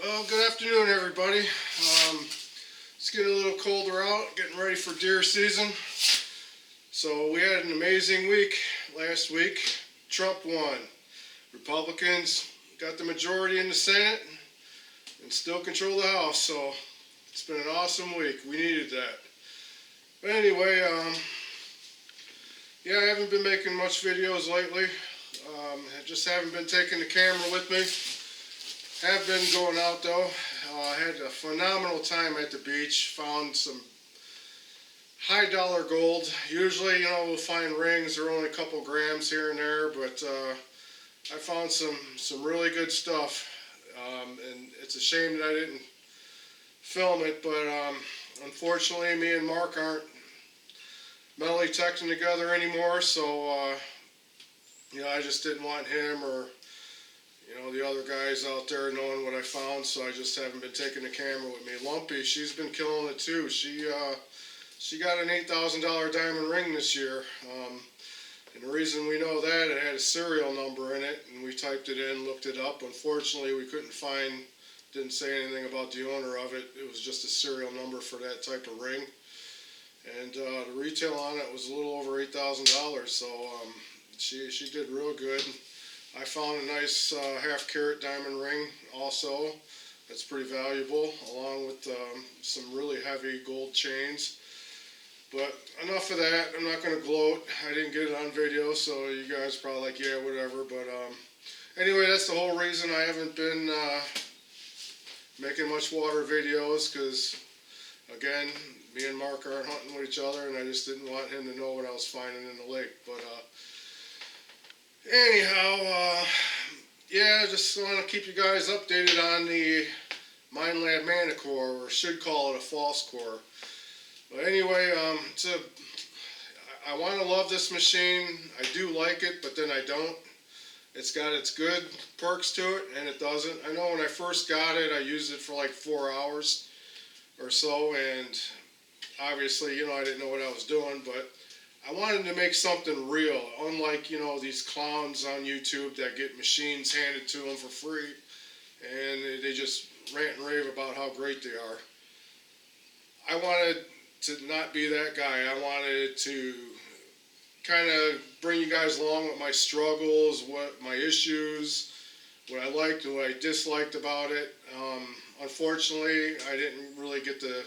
Well, good afternoon, everybody. It's getting a little colder out, getting ready for deer season. So we had an amazing week last week. Trump won. Republicans got the majority in the Senate and still control the House. So it's been an awesome week. We needed that. But anyway, yeah, I haven't been making much videos lately. I just haven't been taking the camera with me. Have been going out though. I had a phenomenal time at the beach. Found some high dollar gold. Usually, we'll find rings. They're only a couple grams here and there, but I found some really good stuff. And it's a shame that I didn't film it, but unfortunately, me and Mark aren't mentally texting together anymore. So, I just didn't want him or the other guys out there knowing what I found, so I just haven't been taking the camera with me. Lumpy, she's been killing it too. She got an $8,000 diamond ring this year. And the reason we know that, it had a serial number in it, and we typed it in, looked it up. Unfortunately, we didn't say anything about the owner of it. It was just a serial number for that type of ring. And the retail on it was a little over $8,000, so she did real good. I found a nice half-carat diamond ring also. That's pretty valuable, along with some really heavy gold chains. But enough of that. I'm not going to gloat. I didn't get it on video, so you guys are probably like, yeah, whatever. But anyway, that's the whole reason I haven't been making much water videos, because, again, me and Mark aren't hunting with each other, and I just didn't want him to know what I was finding in the lake. But anyhow, yeah, I just want to keep you guys updated on the Minelab Manticore, or should call it a false core. But anyway, I want to love this machine. I do like it, but then I don't. It's got its good perks to it, and it doesn't. I know when I first got it, I used it for like 4 hours or so, and obviously, I didn't know what I was doing, but I wanted to make something real, unlike, these clowns on YouTube that get machines handed to them for free, and they just rant and rave about how great they are. I wanted to not be that guy. I wanted to kind of bring you guys along with my struggles, what my issues, what I liked and what I disliked about it. Unfortunately, I didn't really get to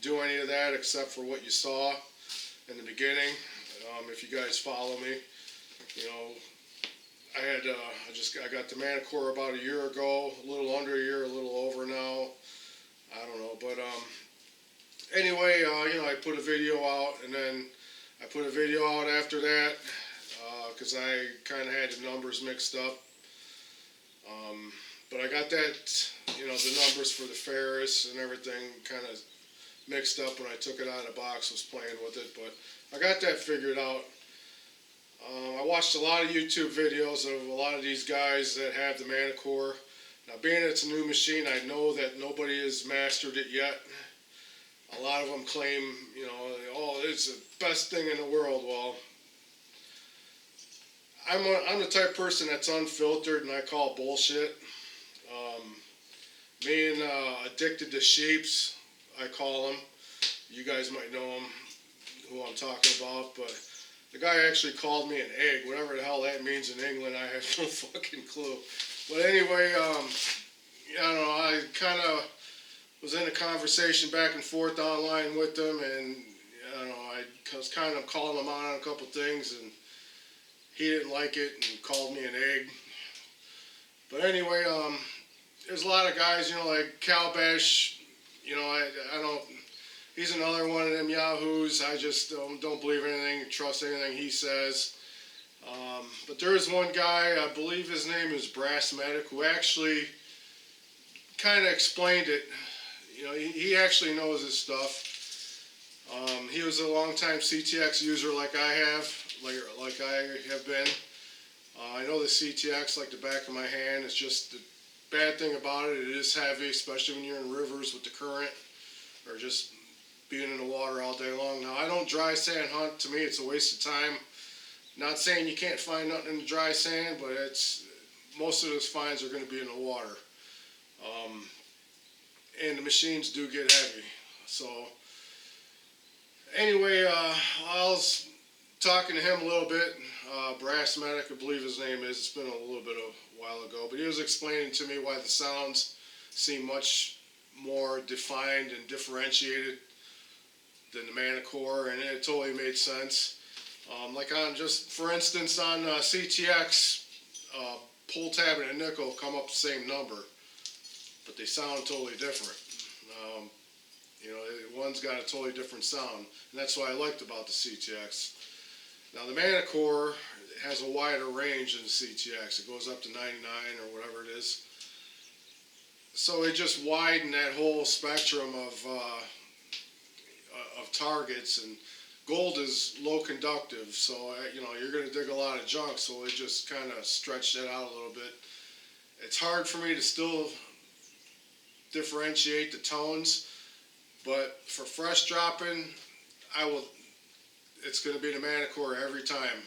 do any of that except for what you saw in the beginning. If you guys follow me, I got the Manicore about a year ago, a little under a year, a little over now. I don't know, but anyway, I put a video out, and then I put a video out after that because I kind of had the numbers mixed up. But I got that, the numbers for the Ferris and everything kind of mixed up when I took it out of the box, was playing with it, but I got that figured out. I watched a lot of YouTube videos of a lot of these guys that have the Manicore. Now, being it's a new machine, I know that nobody has mastered it yet. A lot of them claim, oh, it's the best thing in the world. Well, I'm the type of person that's unfiltered, and I call bullshit. Being addicted to sheeps, I call them. You guys might know them, who I'm talking about, but the guy actually called me an egg, whatever the hell that means in England. I have no fucking clue. But anyway, I don't know, I kind of was in a conversation back and forth online with them, and I was kind of calling him out on a couple things, and he didn't like it and called me an egg. But anyway, there's a lot of guys, like Calabash, I don't. He's another one of them yahoos. I just don't believe anything, trust anything he says. But there is one guy, I believe his name is Brass Medic, who actually kind of explained it. He actually knows his stuff. He was a longtime CTX user like I have, like I have been. I know the CTX like the back of my hand. It's just the bad thing about it, it is heavy, especially when you're in rivers with the current, or just being in the water all day long. Now, I don't dry sand hunt. To me, it's a waste of time. Not saying you can't find nothing in the dry sand, but most of those finds are going to be in the water. and the machines do get heavy. So anyway, I was talking to him a little bit. Brass Medic, I believe his name is. It's been a little bit of a while ago, but he was explaining to me why the sounds seem much more defined and differentiated than the Manicore, and it totally made sense. Like on just, for instance, on CTX, pull tab and a nickel come up the same number, but they sound totally different. You know, one's got a totally different sound, and that's what I liked about the CTX. Now the Manicore has a wider range than the CTX. It goes up to 99 or whatever it is. So it just widened that whole spectrum of targets, and gold is low conductive, so you know you're going to dig a lot of junk, so it just kind of stretched that out a little bit. It's hard for me to still differentiate the tones, but for fresh dropping, it's going to be the Manicore every time.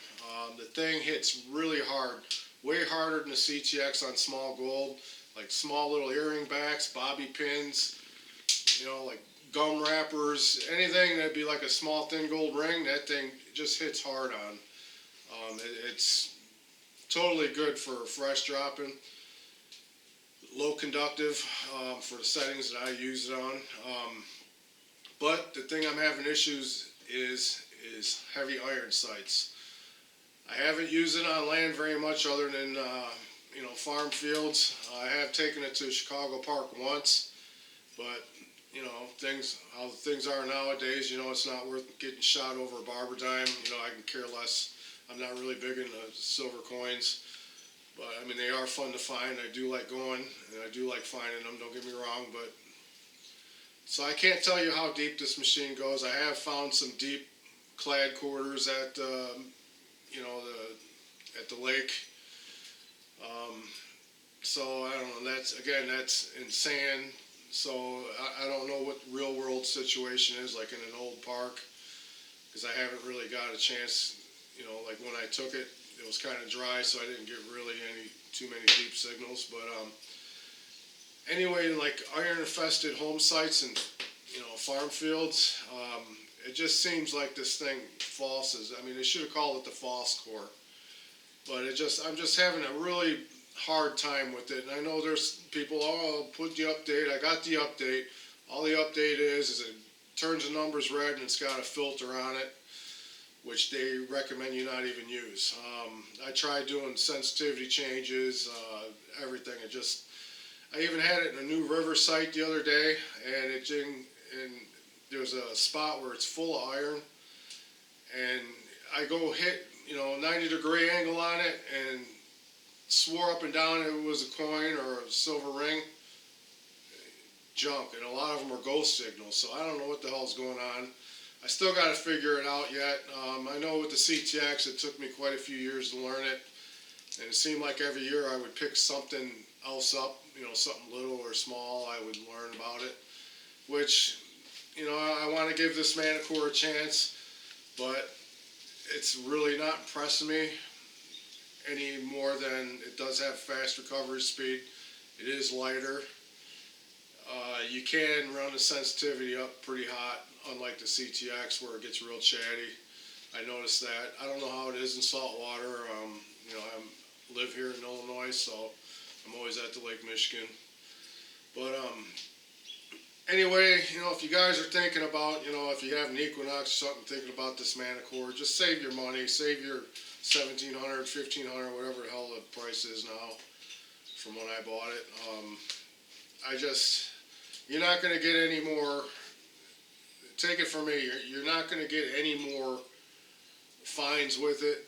The thing hits really hard, way harder than the CTX on small gold, like small little earring backs, bobby pins, you know, like gum wrappers, anything that'd be like a small thin gold ring, that thing just hits hard on. It's totally good for fresh dropping, low conductive for the settings that I use it on. But the thing I'm having issues is heavy iron sights. I haven't used it on land very much other than you know, farm fields. I have taken it to Chicago Park once, but you know, how things are nowadays, you know, it's not worth getting shot over a Barber dime. You know, I can care less. I'm not really big into silver coins, but I mean, they are fun to find. I do like going, and I do like finding them, don't get me wrong, but so I can't tell you how deep this machine goes. I have found some deep clad quarters at, you know, at the lake. So I don't know, that's in sand. So I don't know what the real world situation is like in an old park, because I haven't really got a chance, you know, like when I took it, it was kind of dry, so I didn't get really too many deep signals. But anyway, like iron infested home sites and, you know, farm fields, it just seems like this thing falses. I mean, they should have called it the false core, but I'm just having a really hard time with it. And I know there's people, oh, put the update. I got the update. All the update is it turns the numbers red and it's got a filter on it, which they recommend you not even use. I tried doing sensitivity changes, everything. I even had it in a new river site the other day, and there's a spot where it's full of iron, and I go hit, you know, 90-degree angle on it, and swore up and down it was a coin or a silver ring. Junk, and a lot of them are ghost signals, so I don't know what the hell's going on. I still got to figure it out yet. I know with the CTX it took me quite a few years to learn it, and it seemed like every year I would pick something else up, you know, something little or small, I would learn about it, which, you know, I want to give this Manicore a chance, but it's really not impressing me any more than it does have fast recovery speed. It is lighter. You can run the sensitivity up pretty hot, unlike the CTX where it gets real chatty. I noticed that. I don't know how it is in salt water. You know, I live here in Illinois, so I'm always at the Lake Michigan. But anyway, you know, if you guys are thinking about, you know, if you have an Equinox or something, thinking about this Manicore, just save your money, save your $1,700, $1,500, whatever the hell the price is now from when I bought it. You're not going to get any more, take it from me, you're not going to get any more finds with it.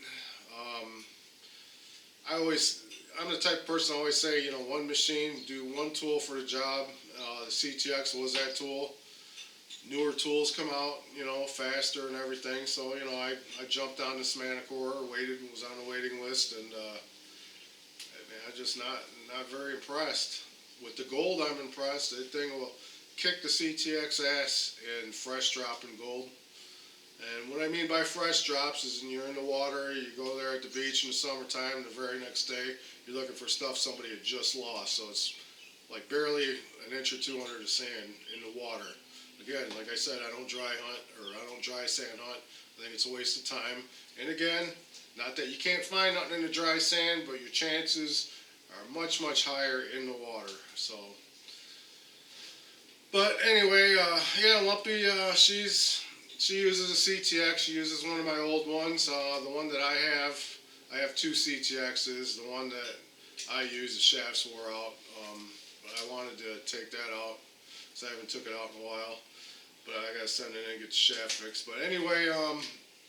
I'm the type of person I always say, you know, one machine, do one tool for the job. The CTX was that tool. Newer tools come out, you know, faster and everything. So, you know, I jumped on this Manicore, was on the waiting list, and I'm just not very impressed. With the gold, I'm impressed. That thing will kick the CTX ass in fresh dropping gold. And what I mean by fresh drops is when you're in the water, you go there at the beach in the summertime, the very next day, you're looking for stuff somebody had just lost. So it's like barely an inch or two under the sand in the water. Again, like I said, I don't dry hunt, or I don't dry sand hunt. I think it's a waste of time. And again, not that you can't find nothing in the dry sand, but your chances are much, much higher in the water. So, but anyway, yeah, Lumpy, she uses a CTX. She uses one of my old ones. The one that I have two CTXs. The one that I use, the shafts wore out. But I wanted to take that out, so I haven't took it out in a while. But I gotta send it in and get the shaft fixed. But anyway,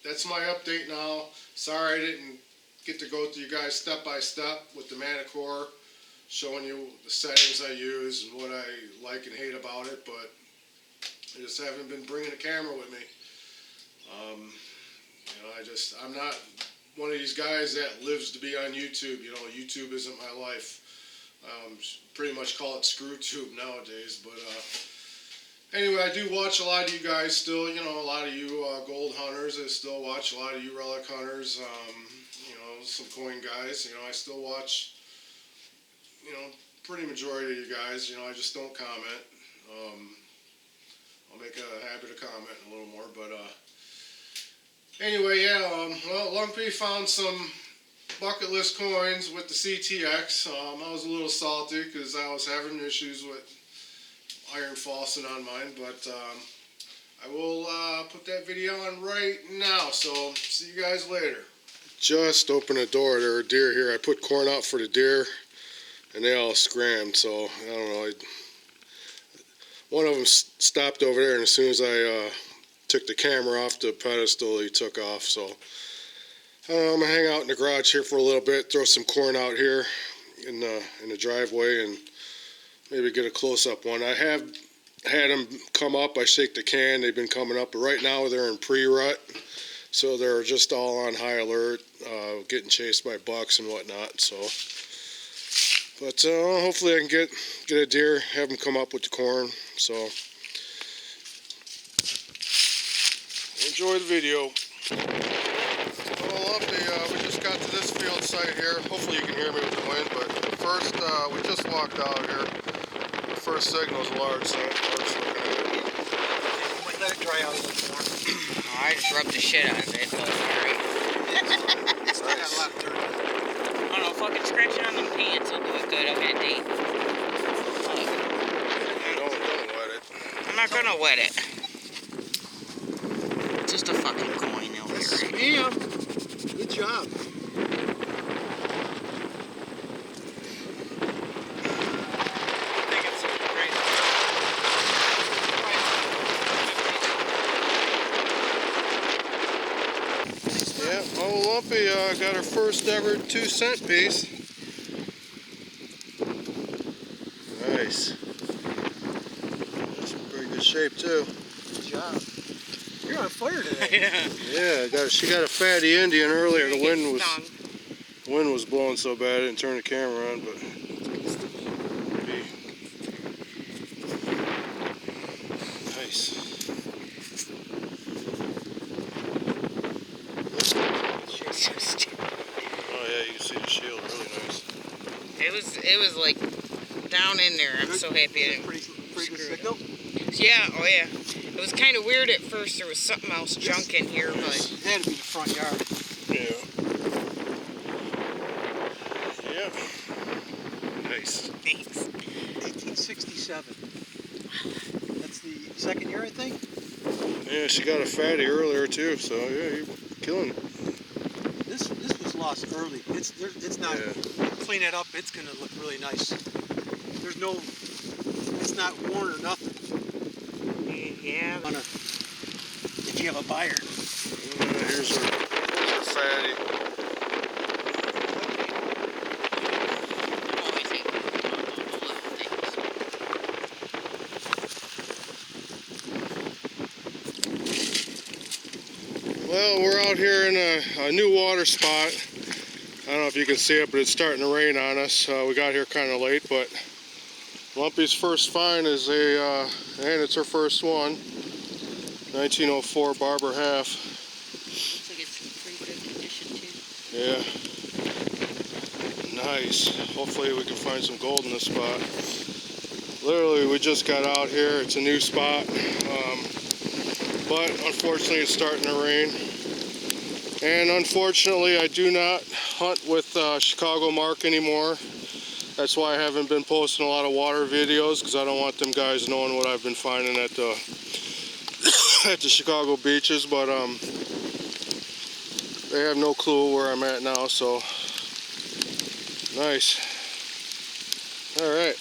that's my update now. Sorry I didn't get to go through you guys step by step with the Manicore, showing you the settings I use and what I like and hate about it, but I just haven't been bringing the camera with me. You know, I'm not one of these guys that lives to be on YouTube. You know, YouTube isn't my life. Pretty much call it ScrewTube nowadays, but anyway, I do watch a lot of you guys still. You know, a lot of you gold hunters, I still watch. A lot of you relic hunters. You know, some coin guys. You know, I still watch. You know, pretty majority of you guys. You know, I just don't comment. I'll make a habit of commenting a little more, but anyway, yeah. Well, Lumpy found some bucket list coins with the CTX. I was a little salty because I was having issues with iron falsing on mine, but I will put that video on right now, so see you guys later. Just opened the door. There are deer here. I put corn out for the deer, and they all scrammed, so I don't know. One of them stopped over there, and as soon as I took the camera off the pedestal, he took off, so I'm going to hang out in the garage here for a little bit, throw some corn out here in the driveway, and maybe get a close-up one. I have had them come up. I shake the can. They've been coming up, but right now they're in pre-rut, so they're just all on high alert, getting chased by bucks and whatnot. So, but hopefully I can get a deer, have them come up with the corn. So, enjoy the video. Well, Lumpy, we just got to this field site here. Hopefully you can hear me with the wind, but first, we just walked out here. The first signal's large, so it's looking at it. Let it dry out a little more. Oh, I just rubbed the shit out of it, but alright. It's got a lot of dirt. I don't know, fucking scratching on them pants will do it good. I've had a date. Don't wet it. I'm not gonna wet it. Just a fucking coin over here. Yeah. Good job. Yeah, oh, Lumpy got her first ever 2-cent piece. Nice. That's in pretty good shape too. Good job. You're on fire today. Yeah, she got a fatty Indian earlier. The wind was blowing so bad I didn't turn the camera on, but maybe. Nice. Oh yeah, you can see the shield, really nice. It was like down in there. I'm Good. so happy I didn't. Pretty good signal. Yeah, oh yeah. It was kind of weird at first. There was something else junk in here, but It had to be the front yard. Yeah. Yeah. Nice. thanks. 1867. That's the second year, I think. Yeah, she got a fatty earlier too, so yeah, you're killing it. This was lost early. It's not. Yeah. Clean it up. It's gonna look really nice. There's no. It's not worn or nothing. Yeah. If you have a buyer. Here's her fatty. Well, we're out here in a new water spot. I don't know if you can see it, but it's starting to rain on us. We got here kind of late, but Lumpy's first find is and it's her first one. 1904 Barber half. Looks like it's in pretty good condition too. Yeah. Nice. Hopefully we can find some gold in this spot. Literally, we just got out here. It's a new spot, but unfortunately it's starting to rain. And unfortunately, I do not hunt with Chicago Mark anymore. That's why I haven't been posting a lot of water videos, because I don't want them guys knowing what I've been finding at the at the Chicago beaches. But they have no clue where I'm at now. So nice. All right.